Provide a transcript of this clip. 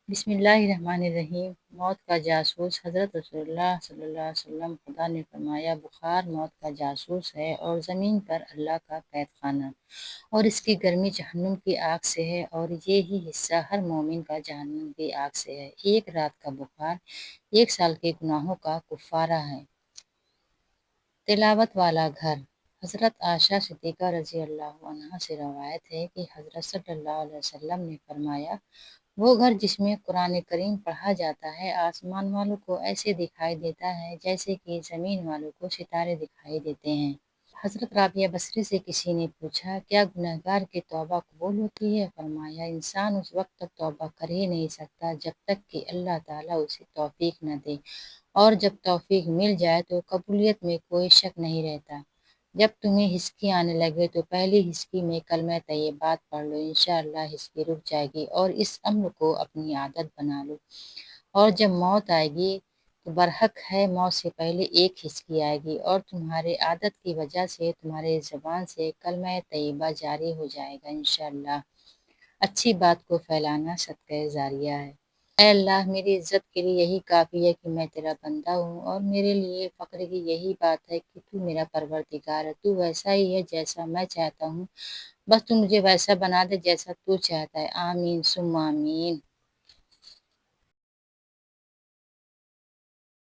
بسم اللہ الرحمن الرحیم۔ موت کا جاسوس حضرت رسول اللہ صلی اللہ علیہ وسلم خدا نے فرمایا، بخار موت کا جاسوس ہے اور زمین پر اللہ کا قید خانہ، اور اس کی گرمی جہنم کی آگ سے ہے، اور یہی حصہ ہر مومن کا جہنم کی آگ سے ہے۔ ایک رات کا بخار 1 سال کے گناہوں کا کفارہ ہے۔ تلاوت والا گھر۔ حضرت عائشہ صدیقہ رضی اللہ عنہا سے روایت ہے کہ حضرت صلی اللہ علیہ وسلم نے فرمایا، وہ گھر جس میں قرآن کریم پڑھا جاتا ہے آسمان والوں کو ایسے دکھائی دیتا ہے جیسے کہ زمین والوں کو ستارے دکھائی دیتے ہیں۔ حضرت رابعہ بصری سے کسی نے پوچھا، کیا گنہگار کی توبہ قبول ہوتی ہے؟ فرمایا، انسان اس وقت تک توبہ کر ہی نہیں سکتا جب تک کہ اللہ تعالیٰ اسے توفیق نہ دے، اور جب توفیق مل جائے تو قبولیت میں کوئی شک نہیں رہتا۔ جب تمہیں ہچکی آنے لگے تو پہلی ہچکی میں کلمہ طیبات پڑھ لو، انشاءاللہ ہچکی رک جائے گی، اور اس امر کو اپنی عادت بنا لو۔ اور جب موت آئے گی تو برحق ہے موت سے پہلے ایک ہچکی آئے گی، اور تمہارے عادت کی وجہ سے تمہارے زبان سے کلمہ طیبہ جاری ہو جائے گا انشاءاللہ۔ اچھی بات کو پھیلانا صدقہ جاریہ ہے۔ اے اللہ، میری عزت کے لیے یہی کافی ہے کہ میں تیرا بندہ ہوں، اور میرے لیے فخر کی یہی بات ہے کہ تو میرا پروردگار ہے۔ تو ویسا ہی ہے جیسا میں چاہتا ہوں، بس تو مجھے ویسا بنا دے جیسا تو چاہتا ہے۔ آمین ثم آمین۔